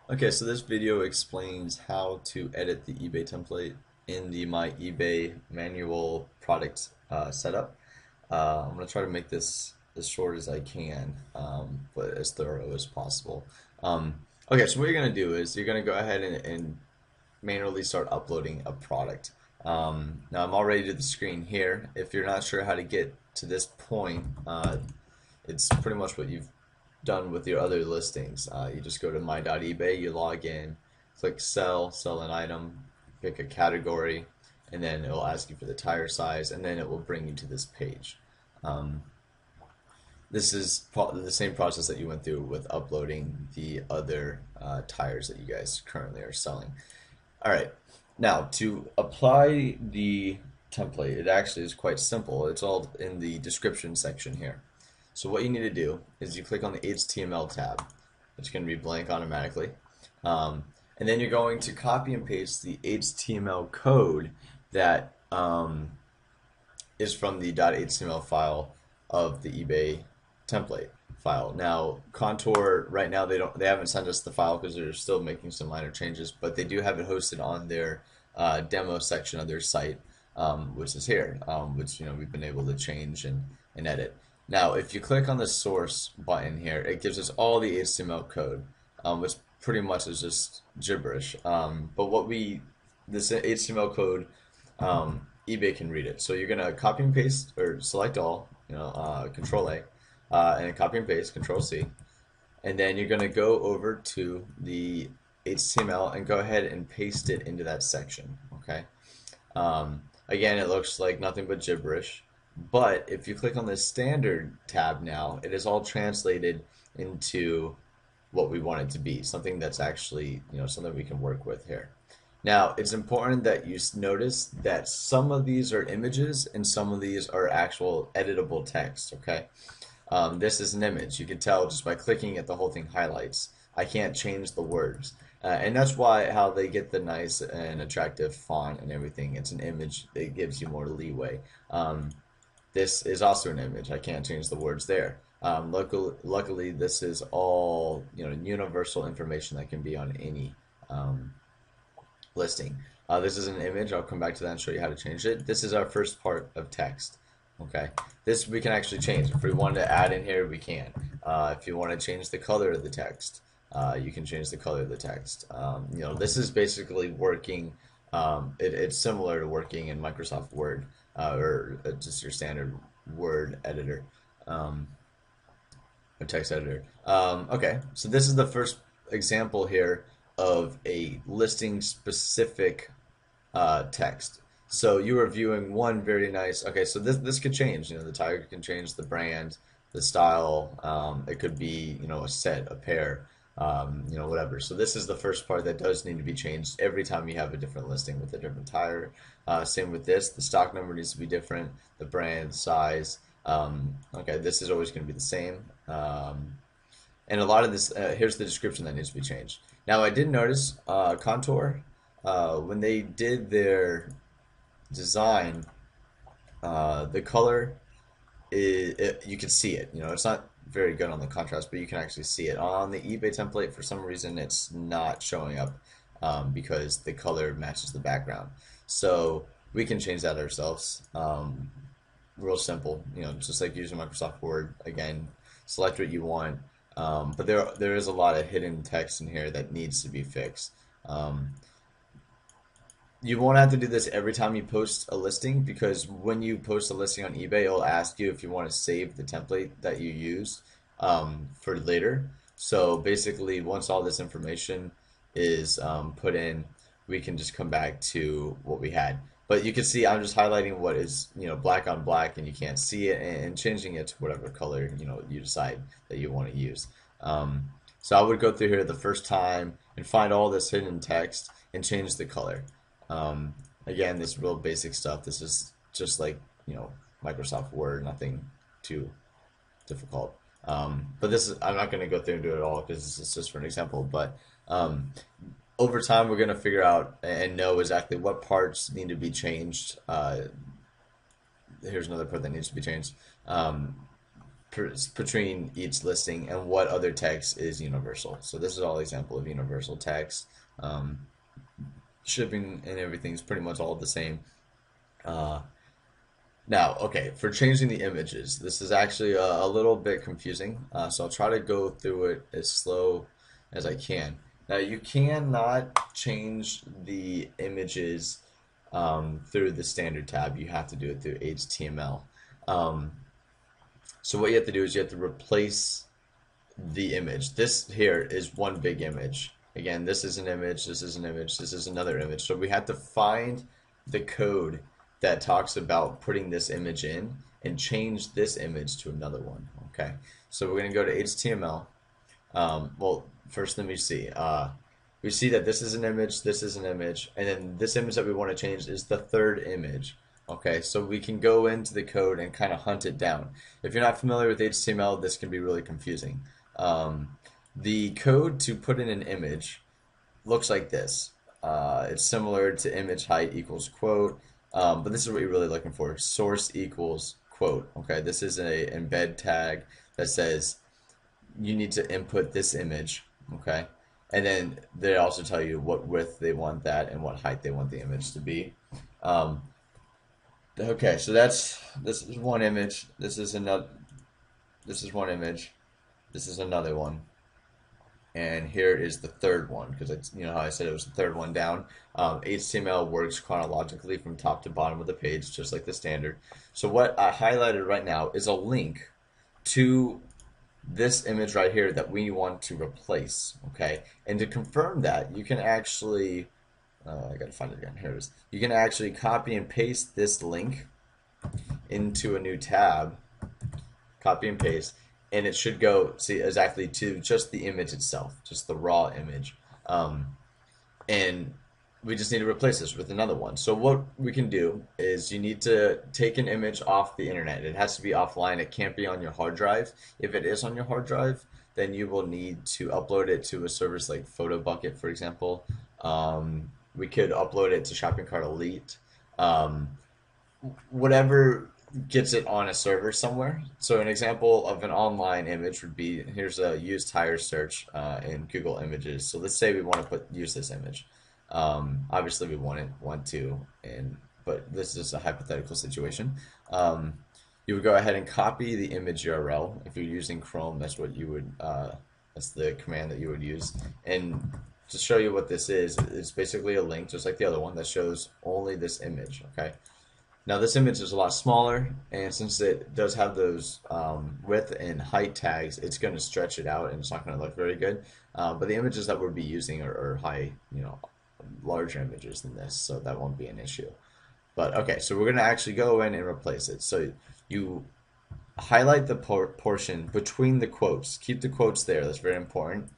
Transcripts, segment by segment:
Okay, so this video explains how to edit the eBay template in the My eBay manual product setup. I'm going to try to make this as short as I can, but as thorough as possible. Okay, so what you're going to do is you're going to go ahead and manually start uploading a product. Now I'm already to the screen here. If you're not sure how to get to this point, it's pretty much what you've done with your other listings. You just go to my.ebay, you log in, click sell an item, pick a category, and then it will ask you for the tire size, and then it will bring you to this page. Um, this is the same process that you went through with uploading the other tires that you guys currently are selling. All right, now to apply the template, it actually is quite simple. It's all in the description section here. So what you need to do is you click on the HTML tab. It's going to be blank automatically. And then you're going to copy and paste the HTML code that is from the .html file of the eBay template file. Now, Contour right now they haven't sent us the file because they're still making some minor changes, but they do have it hosted on their demo section of their site, which is here, which we've been able to change and edit. Now, if you click on the source button here, it gives us all the HTML code, which pretty much is just gibberish. But this HTML code, eBay can read it. So you're gonna copy and paste or select all, Control A, and then copy and paste, Control C, and then you're gonna go over to the HTML and go ahead and paste it into that section. Okay. Again, it looks like nothing but gibberish. But if you click on the standard tab now, it is all translated into what we want it to be, something that's actually, something we can work with here. Now, it's important that you notice that some of these are images and some of these are actual editable text, okay? This is an image. You can tell just by clicking it, the whole thing highlights. I can't change the words. And that's why how they get the nice and attractive font and everything. It's an image. It gives you more leeway. This is also an image. I can't change the words there. Luckily, this is all universal information that can be on any listing. This is an image. I'll come back to that and show you how to change it. This is our first part of text. Okay, this we can actually change. If we wanted to add in here, we can. If you want to change the color of the text, you can change the color of the text. This is basically working. It's similar to working in Microsoft Word or just your standard Word editor, or text editor. Okay, so this is the first example here of a listing specific text. So you are viewing one very nice. Okay, so this could change. The tire can change the brand, the style. It could be a set, a pair, whatever. So this is the first part that does need to be changed every time you have a different listing with a different tire. Same with this. The stock number needs to be different. The brand, size. Okay, this is always going to be the same. And a lot of this, here's the description that needs to be changed. Now I did notice Contour, when they did their design, the color you can see it. It's not very good on the contrast, but you can actually see it on the eBay template. For some reason, it's not showing up because the color matches the background. So we can change that ourselves. Real simple. Just like using Microsoft Word. Again, select what you want. But there is a lot of hidden text in here that needs to be fixed. You won't have to do this every time you post a listing, because when you post a listing on eBay, it'll ask you if you want to save the template that you used for later. So basically, once all this information is put in, we can just come back to what we had. But you can see I'm just highlighting what is black on black, and you can't see it, and changing it to whatever color you decide that you want to use. So I would go through here the first time and find all this hidden text and change the color. Again, this real basic stuff. This is just like Microsoft Word, nothing too difficult. But I'm not going to go through and do it all because this is just for an example. But over time, we're going to figure out and know exactly what parts need to be changed. Here's another part that needs to be changed. between each listing and what other text is universal. So this is all example of universal text. Um, Shipping and everything is pretty much all the same. Uh, Now, okay, for changing the images, this is actually a little bit confusing, so I'll try to go through it as slow as I can. Now, you cannot change the images through the standard tab. You have to do it through HTML. Um, so what you have to do is you have to replace the image. This here is one big image. Again, this is an image, this is an image, this is another image. So we have to find the code that talks about putting this image in and change this image to another one. Okay, so we're going to go to HTML. Well, first let me see. We see that this is an image, this is an image, and then this image that we want to change is the third image. Okay, so we can go into the code and kind of hunt it down. If you're not familiar with HTML, this can be really confusing. The code to put in an image looks like this. It's similar to image height equals quote, but this is what you're really looking for. Source equals quote. Okay, this is a embed tag that says you need to input this image. Okay, and then they also tell you what width they want that and what height they want the image to be. Okay, so this is one image. This is another. This is one image. This is another one. And here is the third one, because it's, you know how I said it was the third one down. HTML works chronologically from top to bottom of the page, just like the standard. So what I highlighted right now is a link to this image right here that we want to replace. Okay, and to confirm that, you can actually, I gotta find it again. Here it is. You can actually copy and paste this link into a new tab. Copy and paste. And it should go, see, exactly to just the image itself, just the raw image. And we just need to replace this with another one. So what we can do is you need to take an image off the internet. It has to be offline. It can't be on your hard drive. If it is on your hard drive, then you will need to upload it to a service like PhotoBucket, for example. We could upload it to Shopping Cart Elite. Whatever gets it on a server somewhere. So an example of an online image would be, here's a used tire search in Google Images. So let's say we want to use this image. Obviously we want to, but this is a hypothetical situation. You would go ahead and copy the image URL. If you're using Chrome, that's what you would, that's the command that you would use. And to show you what this is, it's basically a link, just like the other one, that shows only this image, okay? Now this image is a lot smaller, and since it does have those width and height tags, it's going to stretch it out, and it's not going to look very good. But the images that we'll be using are high, larger images than this, so that won't be an issue. But okay, so we're going to actually go in and replace it. So you highlight the portion between the quotes. Keep the quotes there. That's very important.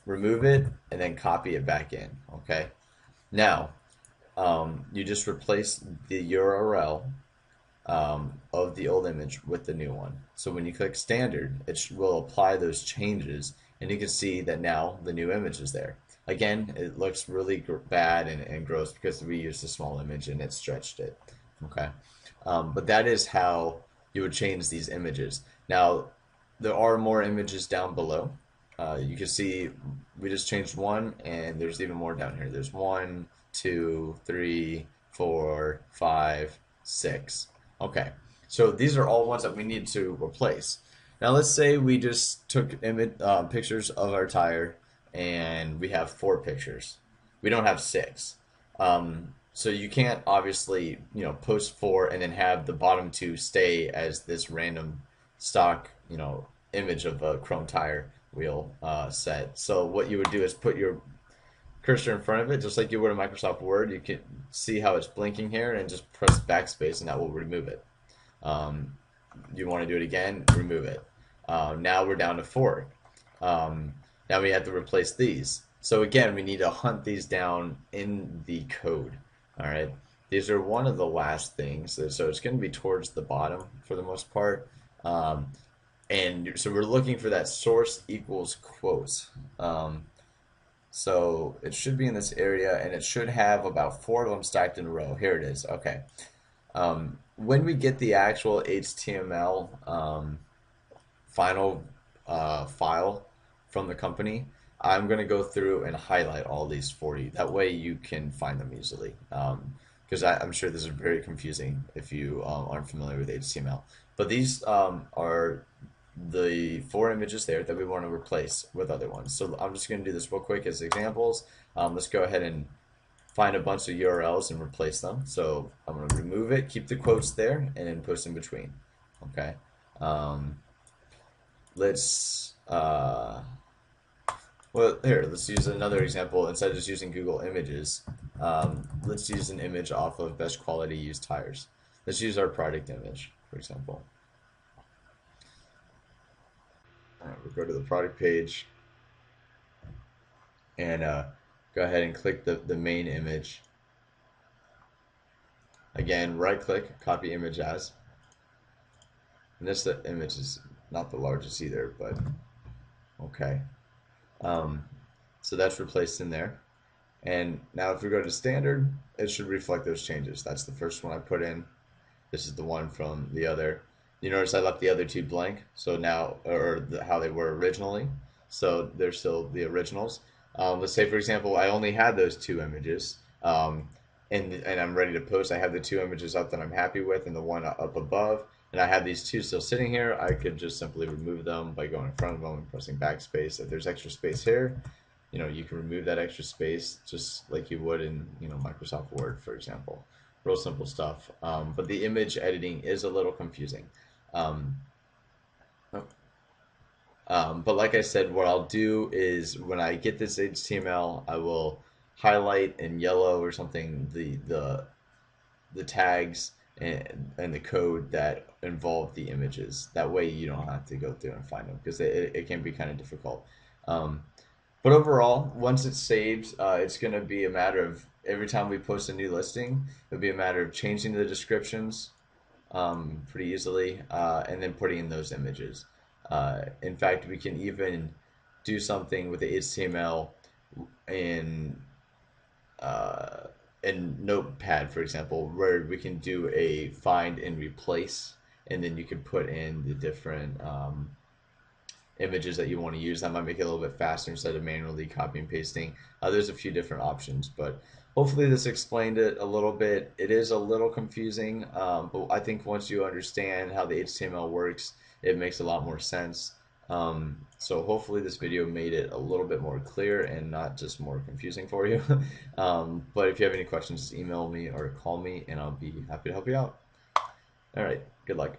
Remove it, and then copy it back in. Okay. Now, you just replace the URL of the old image with the new one. So when you click standard, it will apply those changes, and you can see that now the new image is there. Again, it looks really bad and gross because we used a small image and it stretched it. Okay, but that is how you would change these images. Now, there are more images down below. You can see we just changed one, and there's even more down here. There's 1, 2, 3, 4, 5, 6. Okay, so these are all ones that we need to replace. Now let's say we just took pictures of our tire, and we have 4 pictures. We don't have 6. So you can't obviously post 4 and then have the bottom 2 stay as this random stock image of a chrome tire wheel set. So what you would do is put your cursor in front of it, just like you would in Microsoft Word. You can see how it's blinking here, and just press backspace, and that will remove it. You want to do it again, remove it. Now we're down to 4. Now we have to replace these. So again, we need to hunt these down in the code. All right, these are one of the last things. So it's going to be towards the bottom for the most part. And so we're looking for that source equals quotes. So it should be in this area, and it should have about 4 of them stacked in a row. Here it is. Okay. When we get the actual HTML final file from the company, I'm going to go through and highlight all these for you. That way you can find them easily. Because I'm sure this is very confusing if you aren't familiar with HTML. But these are the four images there that we want to replace with other ones. So I'm just going to do this real quick as examples. Let's go ahead and find a bunch of URLs and replace them. So I'm going to remove it, keep the quotes there, and then post in between. Okay. Um, let's well, here, let's use another example. Instead of just using Google Images, let's use an image off of best quality used tires. Let's use our product image, for example. We'll go to the product page and go ahead and click the main image. Again, right click, copy image as. And this image is not the largest either, but okay. Um, so that's replaced in there. And now if we go to standard, it should reflect those changes. That's the first one I put in. This is the one from the other. You notice I left the other two blank, so now, how they were originally. So they're still the originals. Let's say, for example, I only had those two images, and I'm ready to post. I have the two images up that I'm happy with, and the one up above, and I have these two still sitting here. I could just simply remove them by going in front of them and pressing backspace. If there's extra space here, you can remove that extra space just like you would in, Microsoft Word, for example. Real simple stuff. But the image editing is a little confusing. Um, but like I said, what I'll do is when I get this HTML, I will highlight in yellow or something the tags and the code that involve the images. That way you don't have to go through and find them because it can be kind of difficult. Um, but overall, once it's saved, it's going to be a matter of every time we post a new listing, it'll be a matter of changing the descriptions pretty easily and then putting in those images. In fact, we can even do something with the HTML in uh, in Notepad, for example, where we can do a find and replace, and then you can put in the different images that you want to use. That might make it a little bit faster instead of manually copy and pasting. There's a few different options, but hopefully this explained it a little bit. It is a little confusing, but I think once you understand how the HTML works, it makes a lot more sense. So hopefully this video made it a little bit more clear and not just more confusing for you. But if you have any questions, just email me or call me and I'll be happy to help you out. All right, good luck.